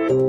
Martın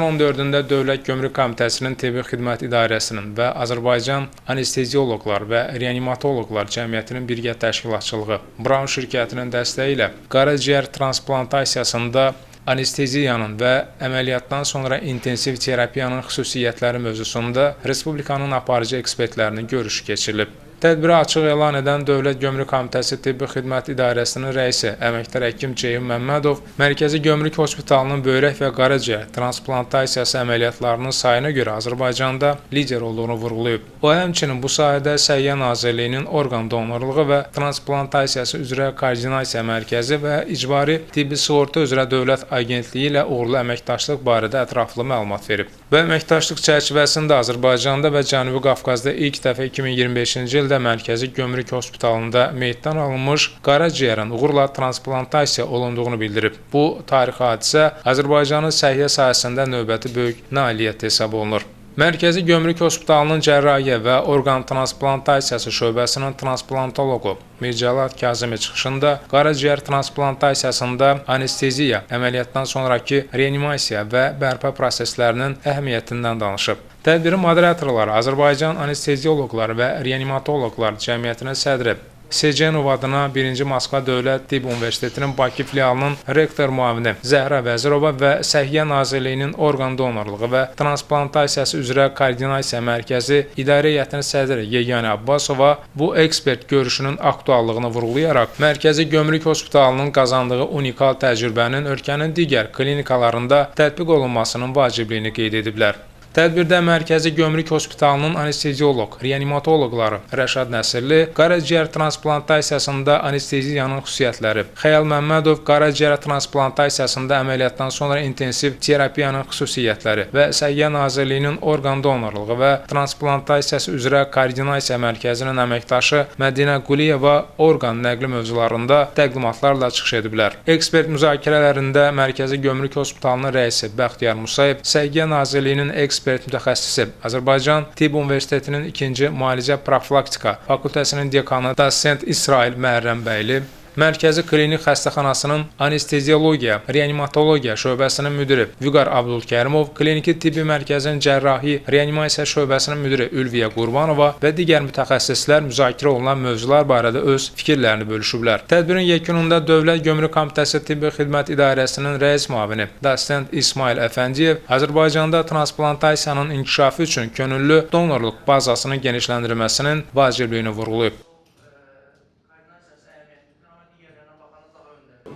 14-də Dövlət Gömrük Komitəsinin Tibbi Xidmət İdarəsinin və Azərbaycan Anestezioloqlar və Reanimatoloqlar Cəmiyyətinin birgə təşkilatçılığı Braun şirkətinin dəstəyi ilə qaraciyər transplantasiyasında anesteziyanın və əməliyyatdan sonra intensiv terapiyanın xüsusiyyətləri mövzusunda Respublikanın aparıcı ekspertlərinin görüşü keçirilib. Tədbiri açıq elan edən Dövlət Gömrük Komitəsi Tibbi Xidmət İdarəsinin rəisi əməkdar həkim Ceyhun Məmmədov Mərkəzi Gömrük Hospitalının böyrək və qaraciyər transplantasiyası əməliyyatlarının sayına görə Azərbaycanda lider olduğunu vurğulayıb. O, həmçinin bu sahədə Səhiyyə Nazirliyinin orqan donorluğu və transplantasiyası üzrə koordinasiya mərkəzi və icbari tibbi sığorta üzrə Dövlət Agentliyi ilə uğurlu əməkdaşlıq barədə ətraflı məlumat verib. Bu əməkdaşlıq çərçivəsində Azərbaycanda və Cənubi Qafqazda ilk dəfə 2025-ci ildə Mərkəzi Gömrük Hospitalında meyddən alınmış qaraciyərin uğurla transplantasiya olunduğunu bildirib. Bu tarixi hadisə Azərbaycanın səhiyyə sahəsində növbəti böyük nailiyyət hesab olunur. Mərkəzi Gömrük Hospitalının cərrahiyyə və orqan transplantasiyası şöbəsinin transplantoloqu Mircəlat Kazımi çıxışında qaraciyər transplantasiyasında anesteziya, əməliyyatdan sonraki reanimasiya və bərpa proseslərinin əhəmiyyətindən danışıb. Tədbirin moderatorları Azərbaycan Anestezioloqlar və Reanimatoloqlar Cəmiyyətinin sədri Secenov adına 1-ci Moskva Dövlət Tibb Universitetinin Bakı filialının rektor müavini Zəhra Vəzirova və Səhiyyə Nazirliyinin orqan donorluğu və transplantasiyası üzrə koordinasiya mərkəzi idarə heyətinin sədri Yeganə Abbasova bu ekspert görüşünün aktuallığını vurğulayaraq Mərkəzi Gömrük Hospitalının qazandığı unikal təcrübənin ölkənin digər klinikalarında tətbiq olunmasının vacibliyini qeyd ediblər. Tədbirdə Mərkəzi Gömrük Hospitalının anestezioloq, reanimatoloqları Rəşad Nəsirli qaraciyər transplantasiyasında anesteziyanın xüsusiyyətləri, Xəyal Məmmədov qaraciyər transplantasiyasında əməliyyatdan sonra intensiv terapiyanın xüsusiyyətləri və Səhiyyə Nazirliyinin orqan donorluğu və transplantasiyası üzrə koordinasiya mərkəzinin əməkdaşı Mədinə Quliyeva orqan nəqli mövzularında təqdimatlarla çıxış ediblər. Ekspert müzakirələrində Mərkəzi Gömrük Hospitalının rəisi Bəxtiyar Musayev, Səhiyyə Nazirliyinin ekspert mütəxəssisi, Azərbaycan Tibb Universitetinin 2-ci Müalicə Profilaktika Fakültəsinin dekanı Dosent İsrail Məhərrəmbəyli, Mərkəzi Klinik Xəstəxanasının Anesteziologiya, Reanimatologiya şöbəsinin müdiri Vüqar Abdulkərimov, Kliniki Tibbi Mərkəzin Cərrahi Reanimasiya şöbəsinin müdiri Ülviyə Qurbanova və digər mütəxəssislər müzakirə olunan mövzular barədə öz fikirlərini bölüşüblər. Tədbirin yekununda Dövlət Gömrük Komitəsi Tibbi Xidmət İdarəsinin rəis müavini Dosent İsmail Əfəndiyev Azərbaycanda transplantasiyanın inkişafı üçün könüllü donorluq bazasının genişləndirilməsinin vacibliyini vurğulayıb.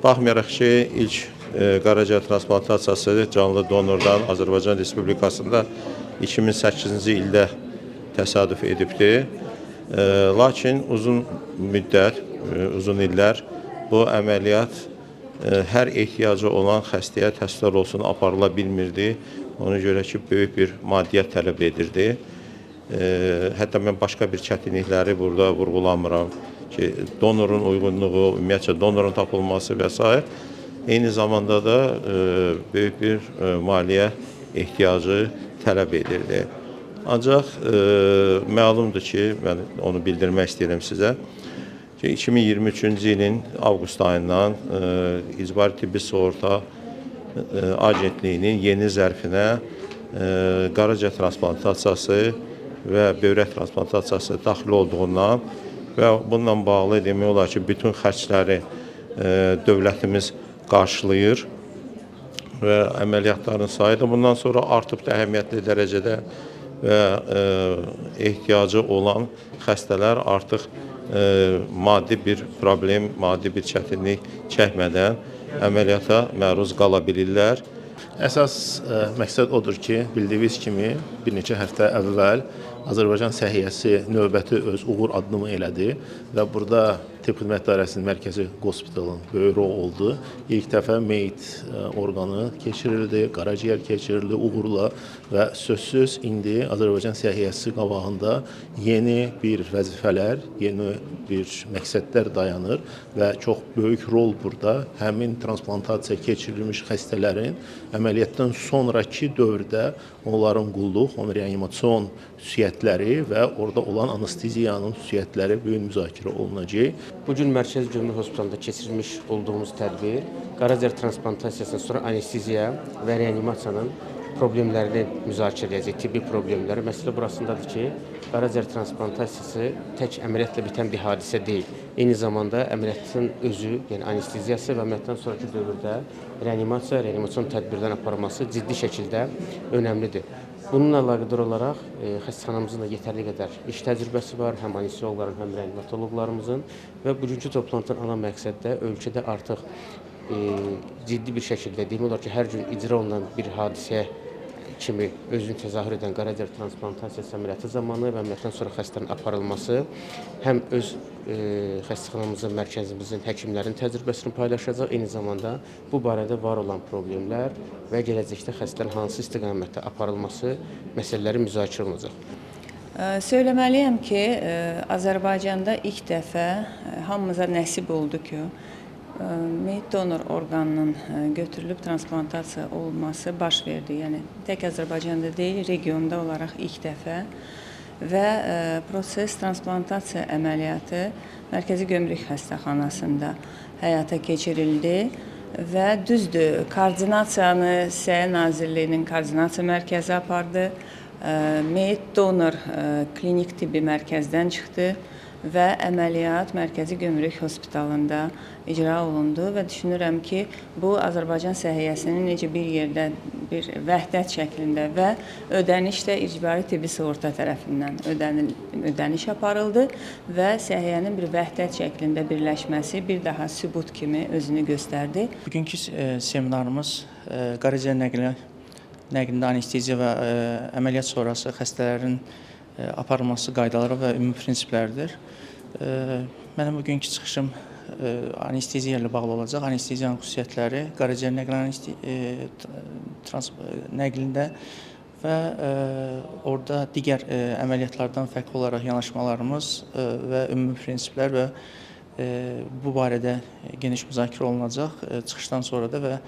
Baxmayaraq ki, ilk qaraciyər transplantasiyası canlı donordan Azərbaycan Respublikasında 2008-ci ildə təsadüf edibdir. Lakin uzun müddət, uzun illər bu əməliyyat hər ehtiyacı olan xəstəyə təsvir olsun aparıla bilmirdi. Ona görə ki, böyük bir maddiyyat tələb edirdi. Hətta mən başqa bir çətinlikləri burada vurğulamıram ki, donorun uyğunluğu, ümumiyyətcə donorun tapılması və s. Eyni zamanda da böyük bir maliyyə ehtiyacı tələb edirdi. Ancaq məlumdur ki, mən onu bildirmək istəyirəm sizə ki, 2023-cü ilin avqust ayından İcbari Tibbi Sığorta Agentliyinin yeni zərfinə qaraciyər transplantasiyası və böyrək transplantasiyası daxil olduğundan və bununla bağlı demək olar ki, bütün xərcləri dövlətimiz qarşılayır və əməliyyatların sayı da bundan sonra artıb da əhəmiyyətli dərəcədə və ehtiyacı olan xəstələr artıq maddi bir problem, maddi bir çətinlik çəkmədən əməliyyata məruz qala bilirlər. Əsas məqsəd odur ki, bildiyiniz kimi bir neçə həftə əvvəl Azərbaycan səhiyyəsi növbəti öz uğur addımı elədi və burada Tibb Xidmət İdarəsinin mərkəzi hospitalın böyük rol oldu. İlk dəfə meyit orqanı keçirildi, qaraciyər keçirildi uğurla və sözsüz indi Azərbaycan səhiyyəsi qabağında yeni bir vəzifələr, yeni bir məqsədlər dayanır və çox böyük rol burada həmin transplantasiya keçirilmiş xəstələrin əməliyyatdan sonraki dövrdə onların qulluq, onun reanimasyon xüsusiyyətləri və orada olan anesteziyanın xüsusiyyətləri böyük müzakirə olunacaq. Bu gün Mərkəzi Gömrük Hospitalında keçirilmiş olduğumuz tədbir qaraciyər transplantasiyasından sonra anesteziya və reanimasiyanın problemlərini müzakirə edəcək, tibbi problemləri. Məsələ burasındadır ki, qaraciyər transplantasiyası tək əməliyyatla bitən bir hadisə deyil. Eyni zamanda əməliyyatın özü, yəni anesteziyası və əməliyyatdan sonraki dövrdə reanimasyon tədbirlərin aparılması ciddi şəkildə önəmlidir. Bununla əlaqədar olaraq xəstəxanamızın da yetərli qədər iş təcrübəsi var, həm anesteziyologların, həm reanimatoloqlarımızın və bugünkü toplantıdan ana məqsəd də ölkədə artıq ciddi bir şəkildə demək olar ki, hər gün icra olunan bir hadisəyə kimi özünü təzahür edən qaraciyər transplantasiyası əməliyyatı zamanı və əməliyyatdan sonra xəstənin aparılması həm öz xəstəxanamızın, mərkəzimizin, həkimlərin təcrübəsini paylaşacaq, eyni zamanda bu barədə var olan problemlər və gələcəkdə xəstələrin hansı istiqamətdə aparılması məsələləri müzakirə olunacaq. Söyləməliyəm ki, Azərbaycanda ilk dəfə hamımıza nəsib oldu ki, meyit donor orqanının götürülüb transplantasiya olması baş verdi. Yəni, tək Azərbaycanda deyil, regionda olaraq ilk dəfə və proses transplantasiya əməliyyatı Mərkəzi Gömrük Xəstəxanasında həyata keçirildi və düzdür, koordinasiyanı Səhiyyə Nazirliyinin Koordinasiya Mərkəzi apardı, meyit donor klinik tibbi mərkəzdən çıxdı və əməliyyat Mərkəzi Gömrük Hospitalında icra olundu və düşünürəm ki, bu Azərbaycan səhiyyəsinin necə bir yerdə bir vəhdət şəklində və ödəniş də icbari tibbi sığorta tərəfindən ödəniş aparıldı və səhiyyənin bir vəhdət şəklində birləşməsi bir daha sübut kimi özünü göstərdi. Bugünkü seminarımız qaraciyər nəqlində anesteziya və əməliyyat sonrası xəstələrin aparılması qaydaları və ümumi prinsipləridir. Mənim bugünkü çıxışım anesteziya ilə bağlı olacaq. Anesteziyanın xüsusiyyətləri qaraciyər nəqlində və orada digər əməliyyatlardan fərqli olaraq yanaşmalarımız və ümumi prinsiplər və bu barədə geniş müzakirə olunacaq. Çıxışdan sonra da və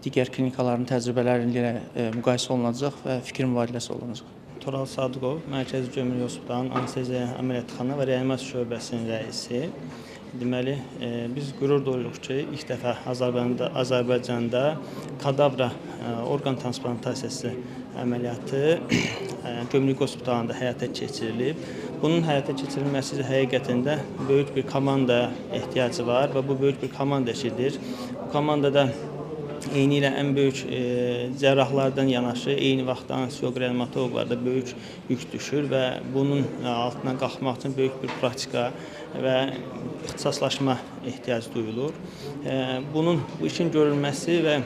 digər klinikaların təcrübələri ilə müqayisə olunacaq və fikir mübadiləsi olunacaq. Toral Sadıqov, Mərkəzi Gömrük Hospitalının anesteziya əməliyyatxana və reanimasiya şöbəsinin rəisi. Deməli, biz qürur duyuruq ki, ilk dəfə Azərbaycanda kadavra orqan transplantasiyası əməliyyatı Gömrük Hospitalında həyata keçirilib. Bunun həyata keçirilməsi həqiqətən də böyük bir komanda ehtiyacı var və bu böyük bir komanda işidir. Bu komandada eyni ilə ən böyük cərrahlardan yanaşı, eyni vaxtda anesteziyolog reanimatoloqlarda böyük yük düşür və bunun altından qalxmaq üçün böyük bir praktika və ixtisaslaşma ehtiyacı duyulur. Bu işin görülməsi və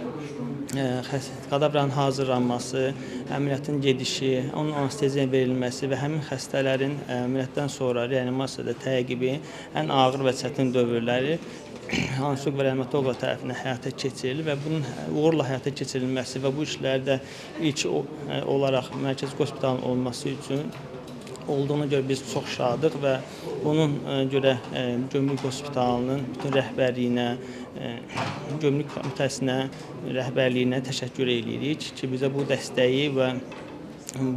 kadavranın hazırlanması, əməliyyatın gedişi, onun anesteziya verilməsi və həmin xəstələrin əməliyyatdan sonra reanimasiyada təqibi ən ağır və çətin dövrləri anesteziyolog və reanimatoloqlar tərəfindən həyata keçirilir və bunun uğurla həyata keçirilməsi və bu işlərdə ilk olaraq Mərkəzi Hospitalın olması üçün olduğuna görə biz çox şadıq və bunun görə Gömrük Hospitalının bütün rəhbərliyinə, Gömrük Komitəsinə, rəhbərliyinə təşəkkür edirik ki, bizə bu dəstəyi və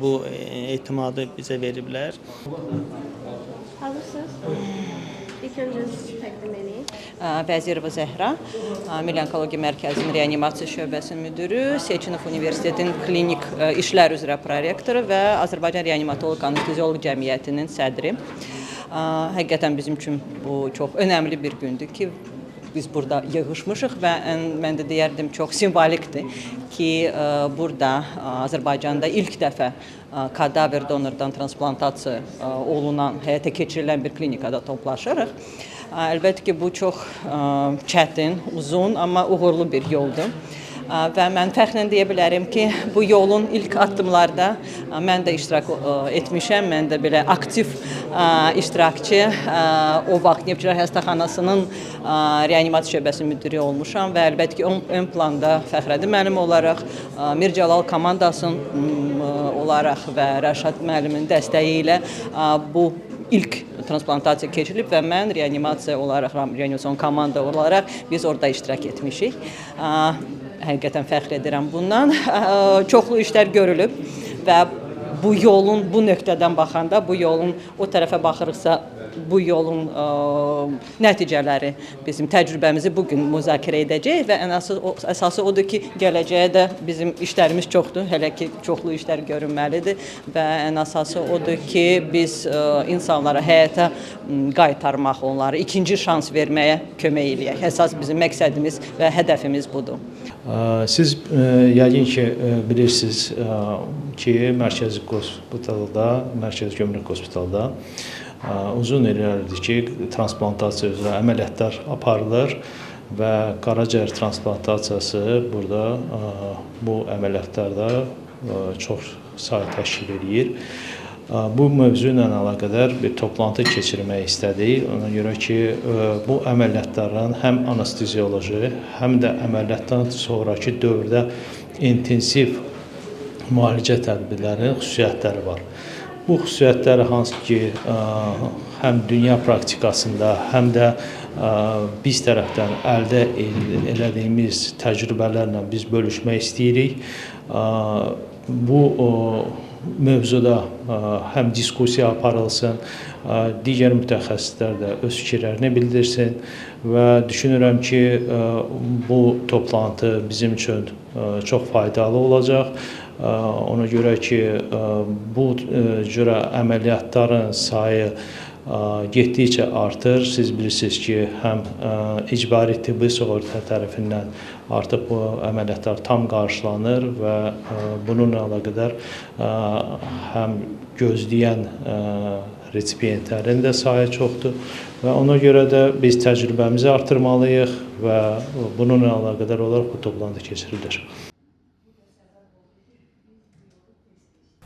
bu etimadı bizə veriblər. Hazırsınız? İlk öncə təqdim edeyim. Vəzirova Zəhra, Milli Onkologiya Mərkəzinin reanimasiya şöbəsinin müdürü, Seçinov Universitetinin klinik işlər üzrə prorektoru və Azərbaycan Reanimatoloq Anestezioloq Cəmiyyətinin sədri. Həqiqətən bizim üçün bu çox önəmli bir gündür ki, biz burada yığışmışıq və mən də deyərdim çox simvolikdir ki, burada Azərbaycanda ilk dəfə kadaver donordan transplantasiya olunan, həyata keçirilən bir klinikada toplaşırıq. Əlbəttə ki, bu çox çətin, uzun, amma uğurlu bir yoldur. Və mən fəxrlə deyə bilərəm ki, bu yolun ilk addımlarda mən də iştirak etmişəm. Mən də belə aktiv iştirakçı, o vaxt Neftçilər Xəstəxanasının reanimasiya şöbəsinin müdiri olmuşam və əlbəttə ki, ön planda Fəxrəddin müəllim olaraq, Mir Cəlal komandasının olaraq və Rəşad müəllimin dəstəyi ilə bu ilk transplantasiya keçirilib və mən reanimasiya olaraq, reanimasyon komanda olaraq biz orada iştirak etmişik. Həqiqətən fəxr edirəm bundan. Çoxlu işlər görülüb və bu yolun, bu nöqtədən baxanda, bu yolun o tərəfə baxırıqsa bu yolun nəticələri bizim təcrübəmizi bu gün müzakirə edəcəyik və ən əsası odur ki, gələcəyə də bizim işlərimiz çoxdur, hələ ki çoxlu işlər görünməlidir və ən əsası odur ki, biz insanlara həyata qaytarmaq, onlara ikinci şans verməyə kömək eləyək. Əsas bizim məqsədimiz və hədəfimiz budur. Siz yəqin ki bilirsiniz ki, Mərkəzi Hospitalda, Mərkəzi Gömrük Hospitalda uzun illərdir ki, transplantasiya üzrə əməliyyatlar aparılır və qaraciyər transplantasiyası burada bu əməliyyatlarda çox sayı təşkil edir. Bu mövzu ilə əlaqədar bir toplantı keçirmək istədik. Ona görə ki, bu əməliyyatların həm anestezioloji, həm də əməliyyatdan sonraki dövrdə intensiv müalicə tədbirlərinin xüsusiyyətləri var. Bu xüsusiyyətləri hansı ki, həm dünya praktikasında, həm də biz tərəfdən əldə elədiyimiz təcrübələrlə biz bölüşmək istəyirik. Bu mövzuda həm diskussiya aparılsın, digər mütəxəssislər də öz fikirlərini bildirsin və düşünürəm ki, bu toplantı bizim üçün çox faydalı olacaq. Ona görə ki, bu cürə əməliyyatların sayı getdikcə artır. Siz bilirsiniz ki, həm icbari tibbi sığorta tərəfindən artıq bu əməliyyatlar tam qarşılanır və bununla əlaqədar həm gözləyən resipiyentlərin də sayı çoxdur və ona görə də biz təcrübəmizi artırmalıyıq və bununla əlaqədar olaraq bu toplantı keçirilir.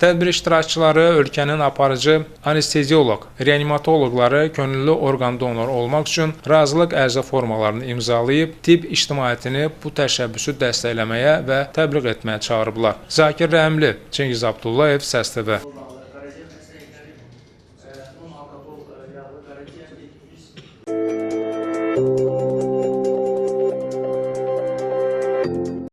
Tədbir iştirakçıları ölkənin aparıcı anestezioloq, reanimatoloqları könüllü orqan donoru olmaq üçün razılıq ərizə formalarını imzalayıb, tibb ictimaiyyətini bu təşəbbüsü dəstəkləməyə və təbliğ etməyə çağırıblar. Zakir Rəhimli, Çingiz Abdullayev, Səs TV.